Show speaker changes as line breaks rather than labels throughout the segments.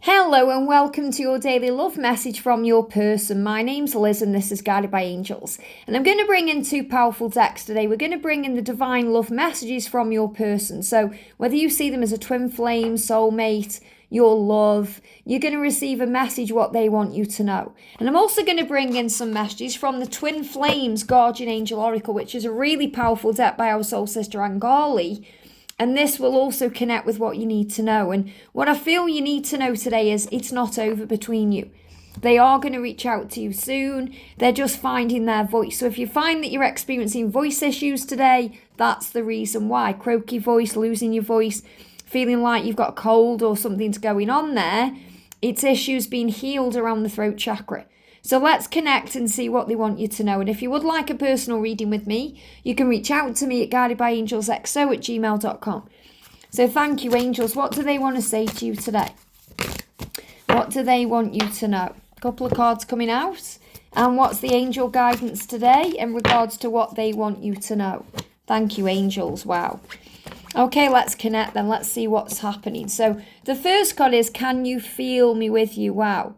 Hello and welcome to your daily love message from your person. My name's Liz and this is Guided by Angels. And I'm going to bring in two powerful decks today. We're going to bring in the divine love messages from your person. So whether you see them as a twin flame, soulmate, your love, you're going to receive a message what they want you to know. And I'm also going to bring in some messages from the Twin Flames Guardian Angel Oracle, which is a really powerful deck by our soul sister Angali. And this will also connect with what you need to know. And what I feel you need to know today is it's not over between you. They are going to reach out to you soon. They're just finding their voice. So if you find that you're experiencing voice issues today, that's the reason why. Croaky voice, losing your voice, feeling like you've got a cold or something's going on there. It's issues being healed around the throat chakra. So let's connect and see what they want you to know. And if you would like a personal reading with me, you can reach out to me at guidedbyangelsxo@gmail.com. So thank you, angels. What do they want to say to you today? What do they want you to know? A couple of cards coming out. And what's the angel guidance today in regards to what they want you to know? Thank you, angels. Wow. Okay, let's connect then. Let's see what's happening. So the first card is, can you feel me with you? Wow.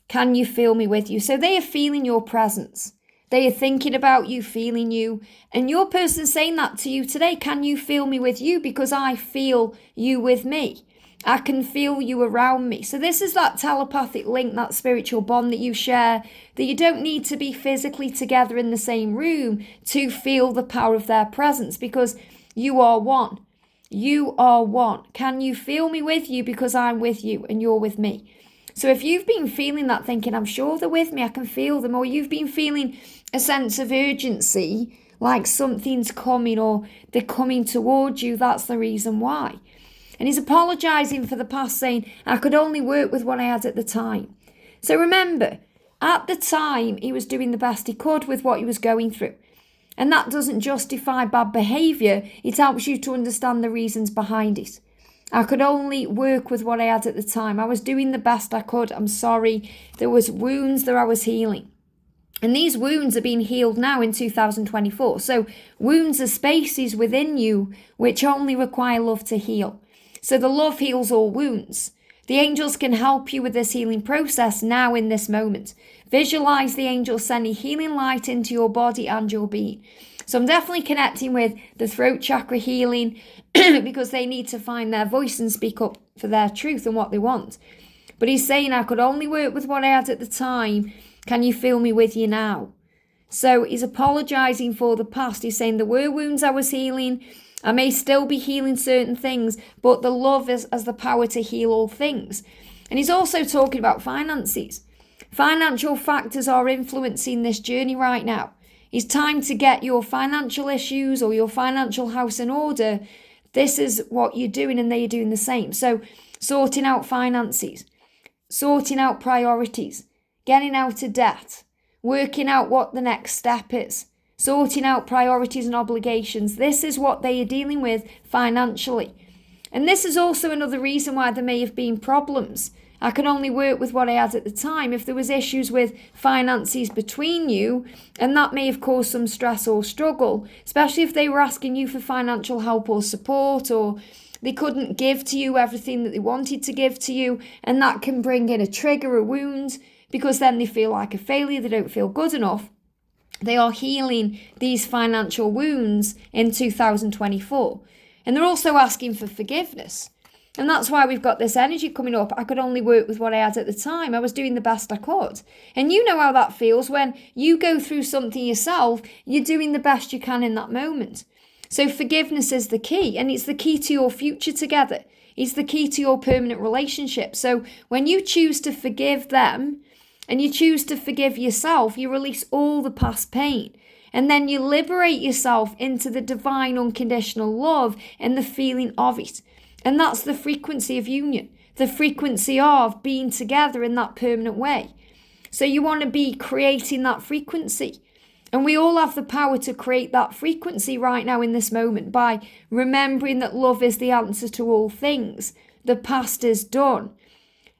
Can you feel me with you? So they are feeling your presence. They are thinking about you, feeling you. And your person saying that to you today, can you feel me with you? Because I feel you with me. I can feel you around me. So this is that telepathic link, that spiritual bond that you share, that you don't need to be physically together in the same room to feel the power of their presence, because you are one. You are one. Can you feel me with you? Because I'm with you and you're with me. So if you've been feeling that, thinking, I'm sure they're with me, I can feel them, or you've been feeling a sense of urgency, like something's coming or they're coming towards you, that's the reason why. And he's apologising for the past, saying, I could only work with what I had at the time. So remember, at the time, he was doing the best he could with what he was going through. And that doesn't justify bad behaviour. It helps you to understand the reasons behind it. I could only work with what I had at the time. I was doing the best I could. I'm sorry. There was wounds that I was healing. And these wounds are being healed now in 2024. So wounds are spaces within you which only require love to heal. So the love heals all wounds. The angels can help you with this healing process now in this moment. Visualize the angels sending healing light into your body and your being. So I'm definitely connecting with the throat chakra healing because they need to find their voice and speak up for their truth and what they want. But he's saying, I could only work with what I had at the time. Can you feel me with you now? So he's apologising for the past. He's saying there were wounds I was healing. I may still be healing certain things, but the love has the power to heal all things. And he's also talking about finances. Financial factors are influencing this journey right now. It's time to get your financial issues or your financial house in order. This is what you're doing and they're doing the same. So sorting out finances, sorting out priorities, getting out of debt, working out what the next step is, sorting out priorities and obligations. This is what they are dealing with financially. And this is also another reason why there may have been problems. I can only work with what I had at the time. If there was issues with finances between you, and that may have caused some stress or struggle, especially if they were asking you for financial help or support, or they couldn't give to you everything that they wanted to give to you, and that can bring in a trigger, a wound, because then they feel like a failure, they don't feel good enough. They are healing these financial wounds in 2024. And they're also asking for forgiveness. And that's why we've got this energy coming up. I could only work with what I had at the time. I was doing the best I could. And you know how that feels when you go through something yourself, you're doing the best you can in that moment. So forgiveness is the key, and it's the key to your future together. It's the key to your permanent relationship. So when you choose to forgive them and you choose to forgive yourself, you release all the past pain. And then you liberate yourself into the divine unconditional love and the feeling of it. And that's the frequency of union, the frequency of being together in that permanent way. So you want to be creating that frequency. And we all have the power to create that frequency right now in this moment by remembering that love is the answer to all things. The past is done.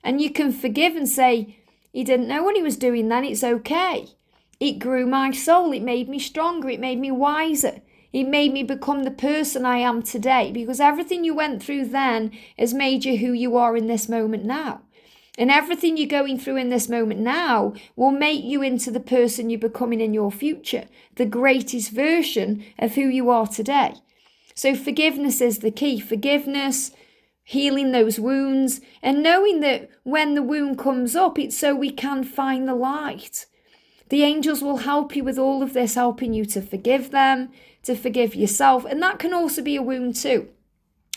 And you can forgive and say, he didn't know what he was doing then, it's okay. It grew my soul, it made me stronger, it made me wiser. It made me become the person I am today, because everything you went through then has made you who you are in this moment now. And everything you're going through in this moment now will make you into the person you're becoming in your future, the greatest version of who you are today. So forgiveness is the key. Forgiveness, healing those wounds, and knowing that when the wound comes up, it's so we can find the light. The angels will help you with all of this, helping you to forgive them, to forgive yourself. And that can also be a wound too.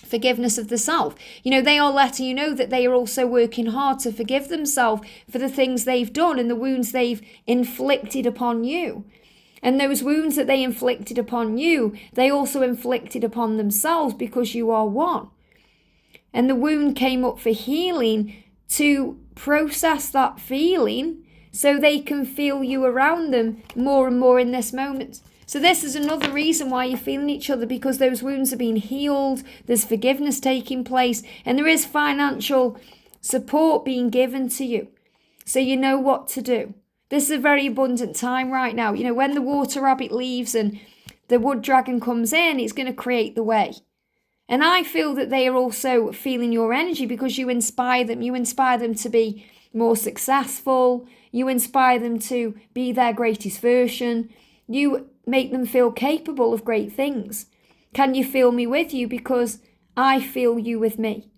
Forgiveness of the self. They are letting you know that they are also working hard to forgive themselves for the things they've done and the wounds they've inflicted upon you. And those wounds that they inflicted upon you, they also inflicted upon themselves, because you are one. And the wound came up for healing to process that feeling so they can feel you around them more and more in this moment. So this is another reason why you're feeling each other, because those wounds are being healed, there's forgiveness taking place, and there is financial support being given to you. So you know what to do. This is a very abundant time right now. When the water rabbit leaves and the wood dragon comes in, it's going to create the way. And I feel that they are also feeling your energy, because you inspire them. You inspire them to be more successful. You inspire them to be their greatest version. You make them feel capable of great things. Can you feel me with you? Because I feel you with me.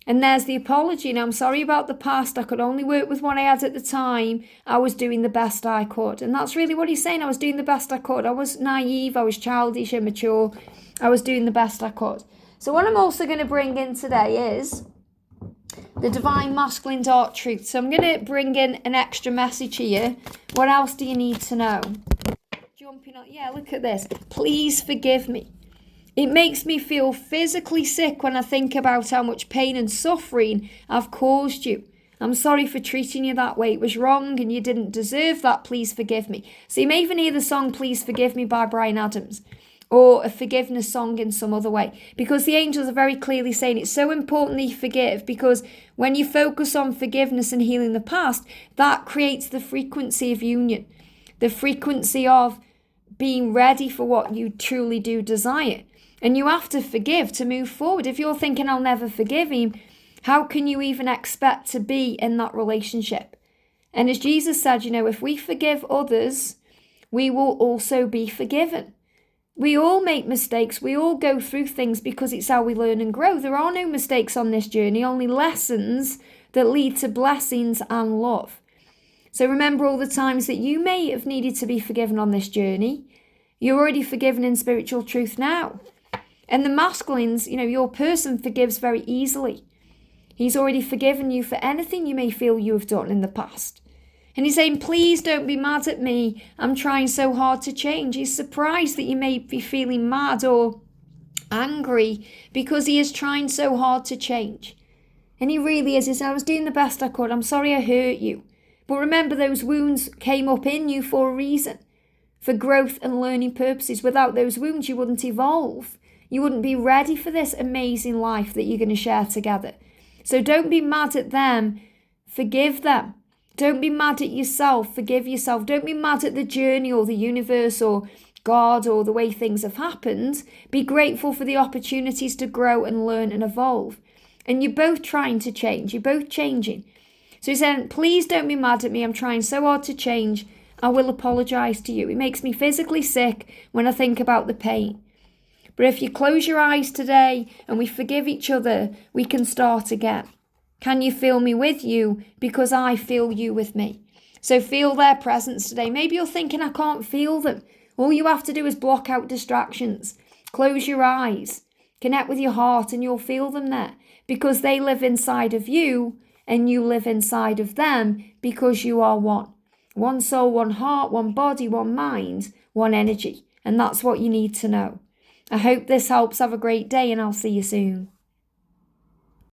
And there's the apology. Now, I'm sorry about the past. I could only work with what I had at the time. I was doing the best I could. And that's really what he's saying. I was doing the best I could. I was naive. I was childish, immature. I was doing the best I could. So what I'm also going to bring in today is the divine masculine dark truth. So I'm going to bring in an extra message here. What else do you need to know? Jumping on, yeah, look at this. Please forgive me. It makes me feel physically sick when I think about how much pain and suffering I've caused you. I'm sorry for treating you that way. It was wrong and you didn't deserve that. Please forgive me. So you may even hear the song Please Forgive Me by Bryan Adams, or a forgiveness song in some other way, because the angels are very clearly saying it's so important that you forgive, because when you focus on forgiveness and healing the past, that creates the frequency of union, the frequency of being ready for what you truly do desire. And you have to forgive to move forward. If you're thinking, I'll never forgive him, how can you even expect to be in that relationship? And as Jesus said, if we forgive others, we will also be forgiven. We all make mistakes. We all go through things, because it's how we learn and grow. There are no mistakes on this journey, only lessons that lead to blessings and love. So remember all the times that you may have needed to be forgiven on this journey. You're already forgiven in spiritual truth now. And the masculines, your person forgives very easily. He's already forgiven you for anything you may feel you have done in the past. And he's saying, please don't be mad at me. I'm trying so hard to change. He's surprised that you may be feeling mad or angry, because he is trying so hard to change. And he really is. He said, I was doing the best I could. I'm sorry I hurt you. But remember, those wounds came up in you for a reason, for growth and learning purposes. Without those wounds, you wouldn't evolve. You wouldn't be ready for this amazing life that you're going to share together. So don't be mad at them. Forgive them. Don't be mad at yourself. Forgive yourself. Don't be mad at the journey or the universe or God or the way things have happened. Be grateful for the opportunities to grow and learn and evolve. And you're both trying to change. You're both changing. So he said, please don't be mad at me. I'm trying so hard to change. I will apologise to you. It makes me physically sick when I think about the pain. But if you close your eyes today and we forgive each other, we can start again. Can you feel me with you? Because I feel you with me. So feel their presence today. Maybe you're thinking, I can't feel them. All you have to do is block out distractions. Close your eyes. Connect with your heart and you'll feel them there. Because they live inside of you and you live inside of them, because you are one. One soul, one heart, one body, one mind, one energy. And that's what you need to know. I hope this helps. Have a great day and I'll see you soon.